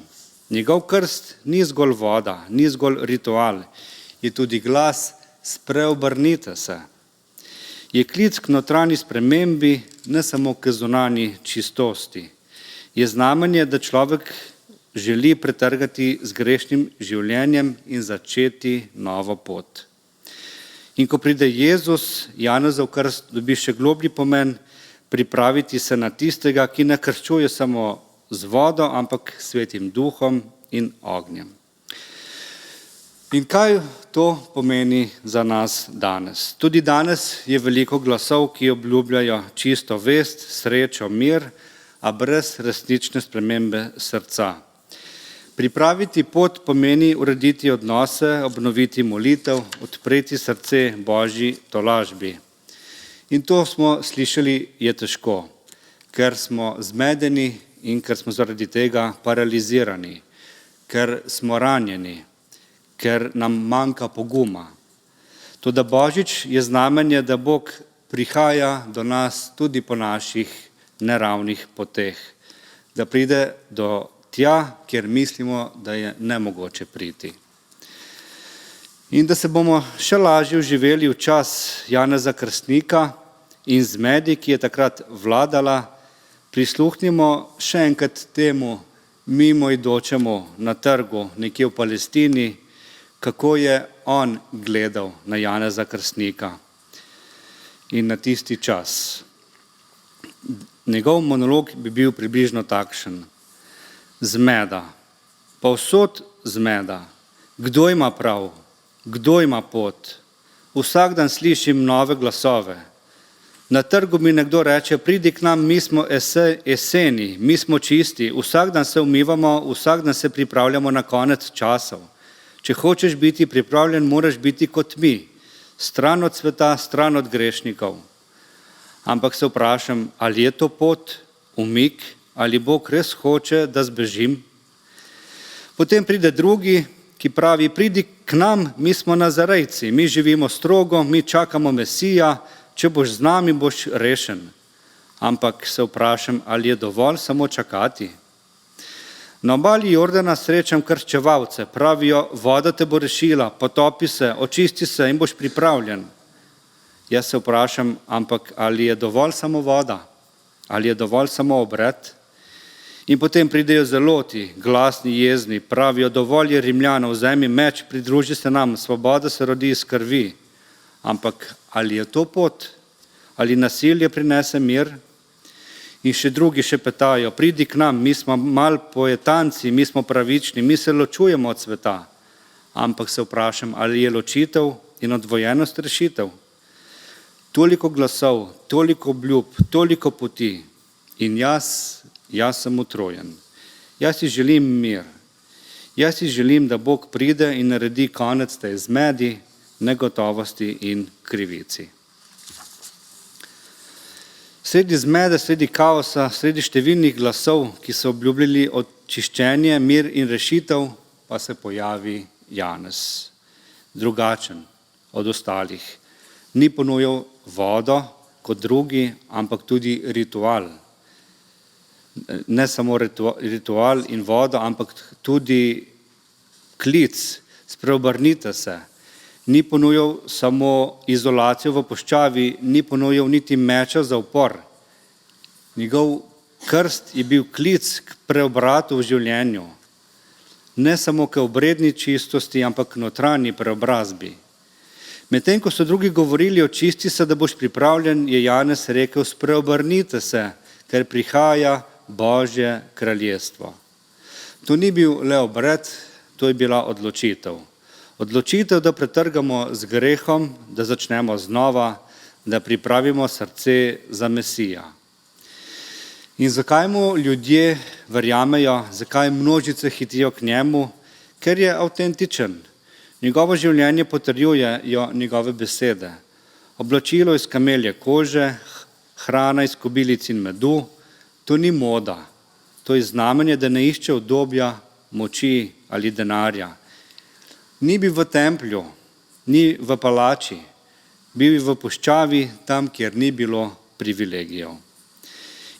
Njegov krst ni zgolj voda, ni zgolj ritual, je tudi glas: spreobrnite se. Je klic k notranji spremembi, ne samo k zunanji čistosti. Je znamenje, da človek želi pretrgati z grešnim življenjem in začeti novo pot. In ko pride Jezus, Janezov krst dobi še globlji pomen: pripraviti se na tistega, ki ne krščuje samo z vodo, ampak svetim duhom in ognjem. In kaj to pomeni za nas danes? Tudi danes je veliko glasov, ki obljubljajo čisto vest, srečo, mir, a brez resnične spremembe srca. Pripraviti pot pomeni urediti odnose, obnoviti molitev, odpreti srce Božji tolažbi. In to smo slišali, je težko, ker smo zmedeni in ker smo zaradi tega paralizirani, ker smo ranjeni, ker nam manjka poguma. Toda Božič je znamenje, da Bog prihaja do nas tudi po naših neravnih poteh, da pride do tja, kjer mislimo, da je nemogoče priti. In da se bomo še lažje vživeli v čas Janeza Krstnika in zmedi, ki je takrat vladala, prisluhnimo še enkrat temu mimoidočemu na trgu nekje v Palestini, kako je on gledal na Janeza Krstnika in na tisti čas. Njegov monolog bi bil približno takšen. Zmeda, povsod zmeda. Kdo ima prav? Kdo ima pot? Vsak dan slišim nove glasove. Na trgu mi nekdo reče, pridi k nam, mi smo eseni, mi smo čisti, vsak dan se umivamo, vsak dan se pripravljamo na konec časov. Če hočeš biti pripravljen, moraš biti kot mi, stran od sveta, stran od grešnikov. Ampak se vprašam, ali je to pot, umik, ali Bog res hoče, da zbežim? Potem pride drugi, ki pravi, pridi k nam, mi smo Nazarejci, mi živimo strogo, mi čakamo Mesija, če boš z nami, boš rešen. Ampak se vprašam, ali je dovolj samo čakati? Na obali Jordana srečam krščevalce, pravijo, voda te bo rešila, potopi se, očisti se in boš pripravljen. Jaz se vprašam, ampak ali je dovolj samo voda? Ali je dovolj samo obred? In potem pridejo zeloti, glasni, jezni, pravijo, dovolj je Rimljanov, vzemi meč, pridruži se nam, svoboda se rodi iz krvi. Ampak ali je to pot? Ali nasilje prinese mir? In še drugi šepetajo, pridi k nam, mi smo mal poetanci, mi smo pravični, mi se ločujemo od sveta. Ampak se vprašam, ali je ločitev in odvojenost rešitev? Toliko glasov, toliko obljub, toliko poti in jaz sem utrujen. Jaz si želim mir. Jaz si želim, da Bog pride in naredi konec tej zmedi, negotovosti in krivici. Sredi zmede, sredi kaosa, sredi številnih glasov, ki so obljubljali očiščenje, mir in rešitev, pa se pojavi Janez, drugačen od ostalih. Ni ponujal vodo kot drugi, ampak tudi ritual. Ne samo ritual in vodo, ampak tudi klic, spreobrnite se. Ni ponujal samo izolacijo v puščavi, ni ponujal niti meča za upor. Njegov krst je bil klic k preobratu v življenju. Ne samo k obredni čistosti, ampak k notranji preobrazbi. Medtem ko so drugi govorili, očisti se, da boš pripravljen, je Janez rekel, spreobrnite se, ker prihaja Božje kraljestvo. To ni bil le obred, to je bila odločitev. Odločitev, da pretrgamo z grehom, da začnemo znova, da pripravimo srce za Mesija. In zakaj mu ljudje verjamejo, zakaj množice hitijo k njemu? Ker je avtentičen. Njegovo življenje potrjujejo njegove besede. Oblačilo iz kamelje kože, hrana iz kobilic in medu, to ni moda. To je znamenje, da ne išče udobja, moči ali denarja. Ni bil v templju, ni v palači, bil v puščavi, tam, kjer ni bilo privilegijev.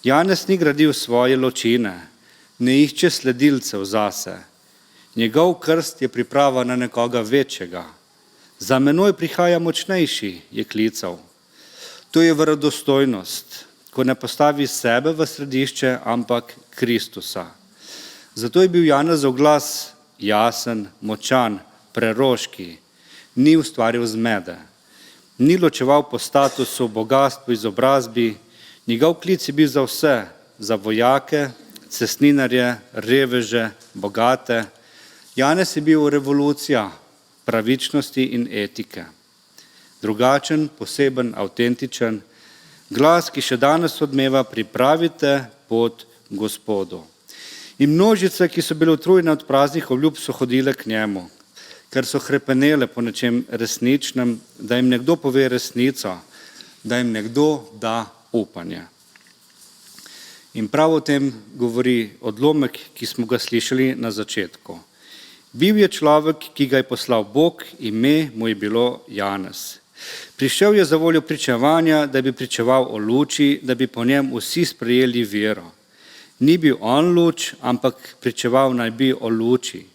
Janez ni gradil svoje ločine, ne išče sledilcev zase. Njegov krst je priprava na nekoga večjega. Za menoj prihaja močnejši, je klical. To je verodostojnost, ko ne postavi sebe v središče, ampak Kristusa. Zato je bil Janezov glas jasen, močan, preroški, ni ustvaril zmede, ni ločeval po statusu, bogastvu, izobrazbi, njegov klic je bil za vse, za vojake, cestninarje, reveže, bogate. Janez je bil revolucija, pravičnosti in etike. Drugačen, poseben, avtentičen, glas, ki še danes odmeva: pripravite pot Gospodu. In množice, ki so bile utrujene od praznih obljub, so hodile k njemu, ker so hrepenele po nečem resničnem, da jim nekdo pove resnico, da jim nekdo da upanje. In prav o tem govori odlomek, ki smo ga slišali na začetku. Bil je človek, ki ga je poslal Bog, ime mu je bilo Janez. Prišel je za voljo pričevanja, da bi pričeval o luči, da bi po njem vsi sprejeli vero. Ni bil on luč, ampak pričeval naj bi o luči.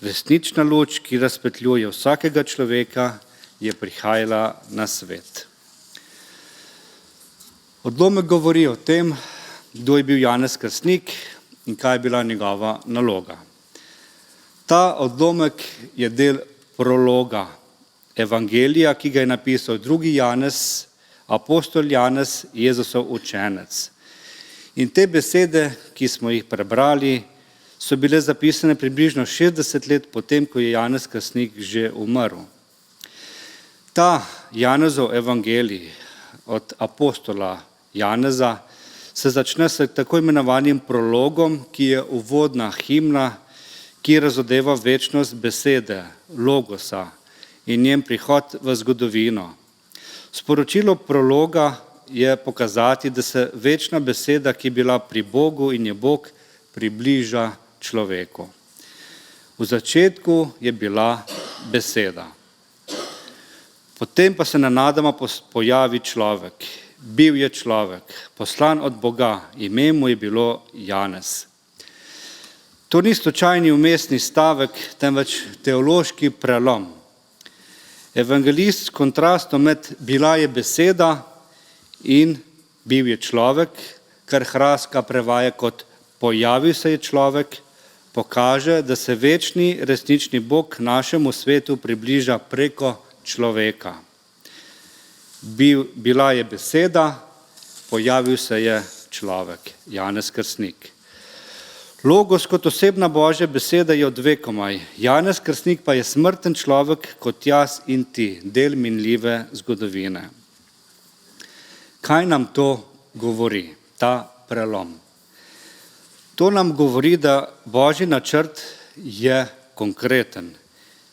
Resnična luč, ki razsvetljuje vsakega človeka, je prihajala na svet. Odlomek govori o tem, kdo je bil Janez Krstnik in kaj je bila njegova naloga. Ta odlomek je del prologa evangelija, ki ga je napisal drugi Janez, apostol Janez, Jezusov učenec. In te besede, ki smo jih prebrali, so bile zapisane približno 60 let potem, ko je Janez Krstnik že umrl. Ta Janezov evangelij od apostola Janeza se začne s tako imenovanim prologom, ki je uvodna himna, ki razodeva večnost besede, logosa in njen prihod v zgodovino. Sporočilo prologa je pokazati, da se večna beseda, ki je bila pri Bogu in je Bog, približa človeku. V začetku je bila beseda. Potem pa se nenadoma pojavi človek. Bil je človek, poslan od Boga, ime mu je bilo Janez. To ni slučajni umestni stavek, temveč teološki prelom. Evangelist s kontrastom med bila je beseda in bil je človek, kar Hraska prevaja kot pojavil se je človek, pokaže, da se večni resnični Bog našemu svetu približa preko človeka. Bila je beseda, pojavil se je človek, Janez Krstnik. Logos kot osebna Božja beseda je od vekomaj. Janez Krstnik pa je smrten človek kot jaz in ti, del minljive zgodovine. Kaj nam to govori, ta prelom? To nam govori, da Božji načrt je konkreten,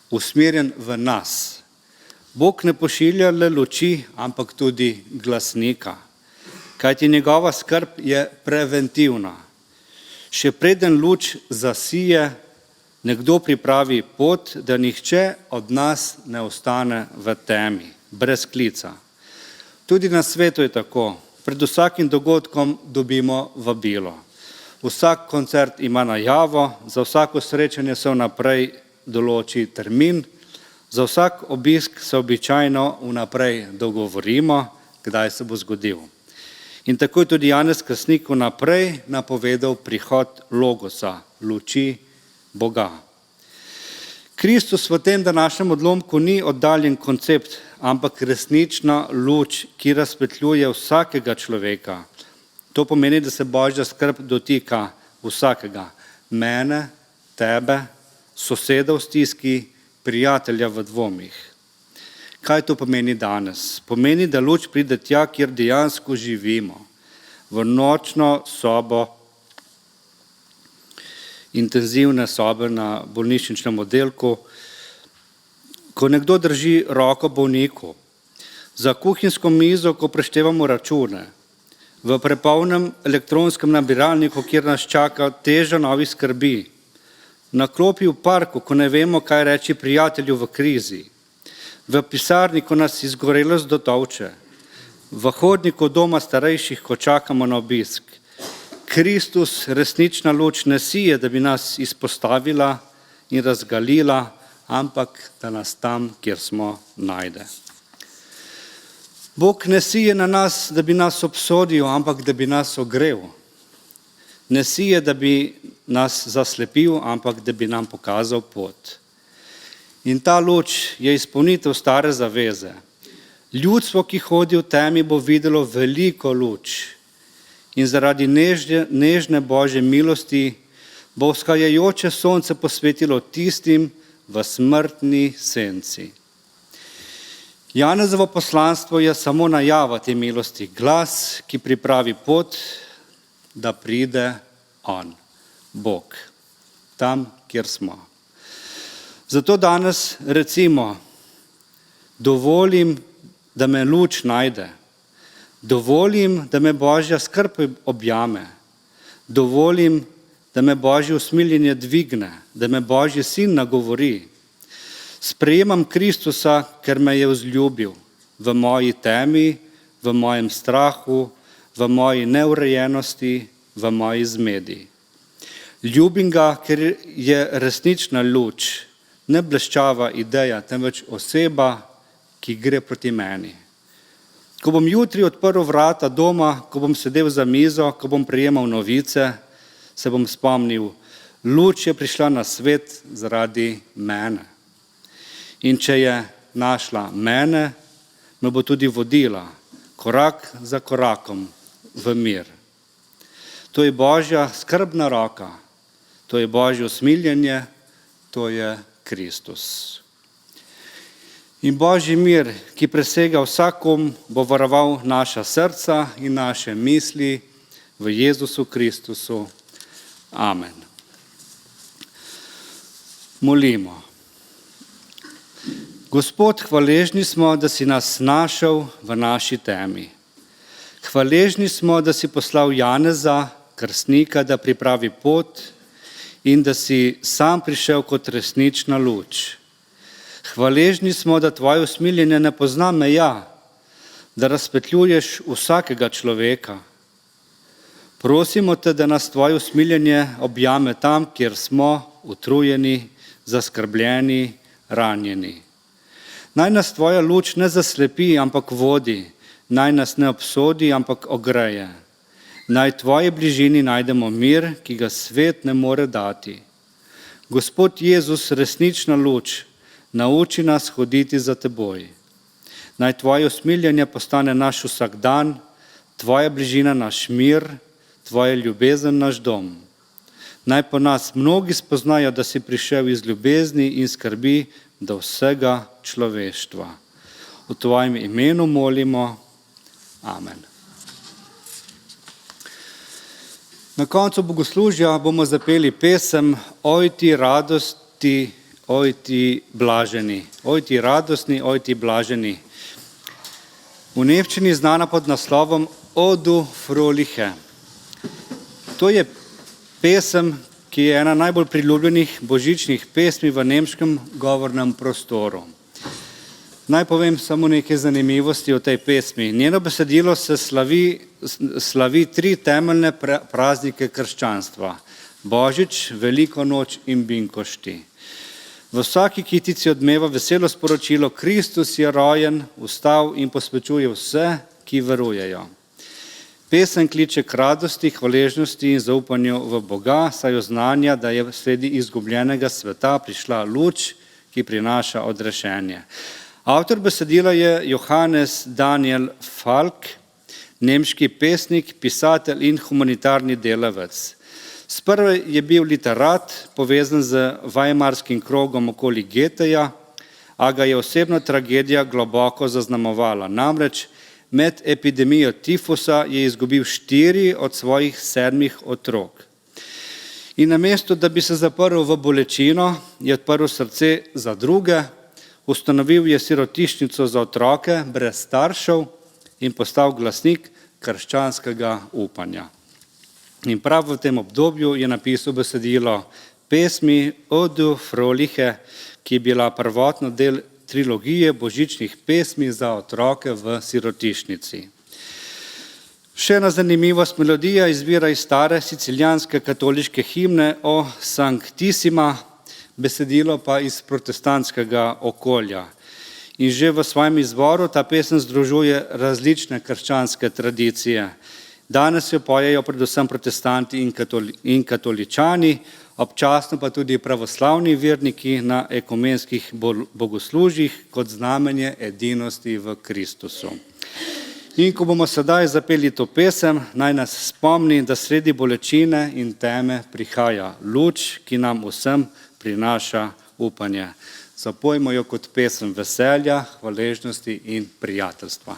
usmerjen v nas. Bog ne pošilja le luči, ampak tudi glasnika, kajti njegova skrb je preventivna. Še preden luč zasije, nekdo pripravi pot, da nihče od nas ne ostane v temi, brez klica. Tudi na svetu je tako. Pred vsakim dogodkom dobimo vabilo. Vsak koncert ima najavo, za vsako srečanje se vnaprej določi termin, za vsak obisk se običajno vnaprej dogovorimo, kdaj se bo zgodil. In tako je tudi Janez Krstnik vnaprej napovedal prihod logosa, luči Boga. Kristus v tem današnjem odlomku ni oddaljen koncept, ampak resnična luč, ki razsvetljuje vsakega človeka. To pomeni, da se Božja skrb dotika vsakega, mene, tebe, soseda v stiski, prijatelja v dvomih. Kaj to pomeni danes? Pomeni, da luč pride tja, kjer dejansko živimo, v nočno sobo, intenzivne sobe na bolnišničnem oddelku, ko nekdo drži roko bolniku, za kuhinjsko mizo, ko preštevamo račune, v prepolnem elektronskem nabiralniku, kjer nas čaka teža novih skrbi, na klopi v parku, ko ne vemo, kaj reči prijatelju v krizi, v pisarni, ko nas izgorelost dotovče, v hodniku doma starejših, ko čakamo na obisk. Kristus, resnična luč, ne sije, da bi nas izpostavila in razgalila, ampak da nas tam, kjer smo, najde. Bog ne sije na nas, da bi nas obsodil, ampak da bi nas ogrel. Ne sije, da bi nas zaslepil, ampak da bi nam pokazal pot. In ta luč je izpolnitev stare zaveze. Ljudstvo, ki hodi v temi, bo videlo veliko luč. In zaradi nežne Božje milosti bo vzhajajoče sonce posvetilo tistim, v smrtni senci. Janezovo poslanstvo je samo najava te milosti, glas, ki pripravi pot, da pride on, Bog, tam, kjer smo. Zato danes recimo, dovolim, da me luč najde, dovolim, da me Božja skrb objame, dovolim, da me Božje usmiljenje dvigne, da me Božji sin nagovori. Sprejemam Kristusa, ker me je vzljubil v moji temi, v mojem strahu, v moji neurejenosti, v moji zmedi. Ljubim ga, ker je resnična luč, ne bleščava ideja, temveč oseba, ki gre proti meni. Ko bom jutri odprl vrata doma, ko bom sedel za mizo, ko bom prejemal novice, se bom spomnil, luč je prišla na svet zaradi mene. In če je našla mene, me bo tudi vodila, korak za korakom, v mir. To je Božja skrbna roka, to je Božje usmiljenje, to je Kristus. In Božji mir, ki presega vsakom, bo varoval naša srca in naše misli v Jezusu Kristusu. Amen. Molimo. Gospod, hvaležni smo, da si nas našel v naši temi. Hvaležni smo, da si poslal Janeza, krstnika, da pripravi pot in da si sam prišel kot resnična luč. Hvaležni smo, da tvoje usmiljenje ne pozna meja, da razpetljuješ vsakega človeka. Prosimo te, da nas tvoje usmiljenje objame tam, kjer smo utrujeni, zaskrbljeni, ranjeni. Naj nas tvoja luč ne zaslepi, ampak vodi, naj nas ne obsodi, ampak ogreje. Naj tvoji bližini najdemo mir, ki ga svet ne more dati. Gospod Jezus, resnična luč, nauči nas hoditi za teboj. Naj tvoje usmiljenje postane naš vsakdan, tvoja bližina naš mir, tvoja ljubezen naš dom. Naj po nas mnogi spoznajo, da si prišel iz ljubezni in skrbi do vsega človeštva. V tvojem imenu molimo. Amen. Na koncu bogoslužja bomo zapeli pesem Oj ti radosti, oj ti blaženi. Oj ti radostni, oj ti blaženi. V nemščini znana pod naslovom O du fröhliche. To je pesem, ki je ena najbolj priljubljenih božičnih pesmi v nemškem govornem prostoru. Naj povem samo nekaj zanimivosti o tej pesmi. Njeno besedilo se slavi 3 temeljne praznike krščanstva. Božič, Veliko noč in binkošti. V vsaki kitici odmeva veselo sporočilo, Kristus je rojen, vstal in posvečuje vse, ki verujejo. Pesem kliče k radosti, hvaležnosti in zaupanju v Boga, saj oznanja, da je sredi izgubljenega sveta prišla luč, ki prinaša odrešenje. Avtor besedila je Johannes Daniel Falk, nemški pesnik, pisatelj in humanitarni delavec. Sprva je bil literat, povezan z vajmarskim krogom okoli Goetheja, a ga je osebna tragedija globoko zaznamovala. Namreč med epidemijo tifusa je izgubil 4 od svojih 7 otrok. In namesto, da bi se zaprl v bolečino, je odprl srce za druge, ustanovil je sirotišnico za otroke brez staršev in postal glasnik krščanskega upanja. In prav v tem obdobju je napisal besedilo pesmi O du fröhliche, ki je bila prvotno del trilogije božičnih pesmi za otroke v sirotišnici. Še ena zanimivost, melodija izvira iz stare sicilijanske katoliške himne O Sanctissima, besedilo pa iz protestantskega okolja. In že v svojem izvoru ta pesem združuje različne krščanske tradicije. Danes jo pojejo predvsem protestanti in katoličani, občasno pa tudi pravoslavni verniki na ekumenskih bogoslužjih kot znamenje edinosti v Kristusu. In ko bomo sedaj zapeli to pesem, naj nas spomni, da sredi bolečine in teme prihaja luč, ki nam vsem prinaša upanje. Zapojmo jo kot pesem veselja, hvaležnosti in prijateljstva.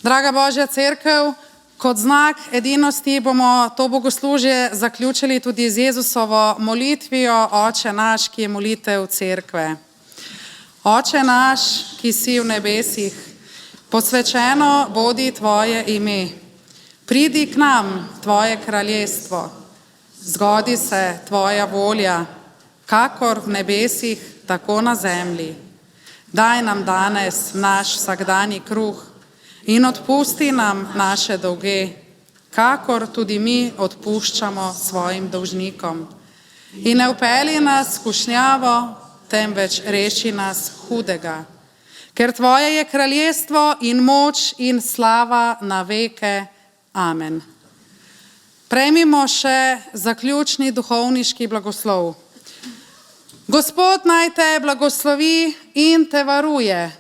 Draga Božja cerkev, kot znak edinosti bomo to bogoslužje zaključili tudi z Jezusovo molitvijo Oče naš, ki je molitev cerkve. Oče naš, ki si v nebesih, posvečeno bodi tvoje ime. Pridi k nam tvoje kraljestvo, zgodi se tvoja volja, kakor v nebesih, tako na zemlji. Daj nam danes naš vsakdanji kruh in odpusti nam naše dolge, kakor tudi mi odpuščamo svojim dolžnikom. In ne vpelji nas v skušnjavo, temveč reši nas hudega. Ker tvoje je kraljestvo in moč in slava na veke. Amen. Prejmimo še zaključni duhovniški blagoslov. Gospod naj te blagoslovi in te varuje.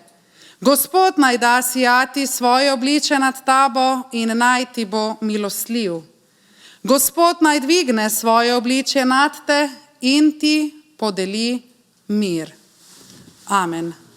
Gospod naj da sijati svoje obliče nad tabo in naj ti bo milostljiv. Gospod naj dvigne svoje obliče nad te in ti podeli mir. Amen.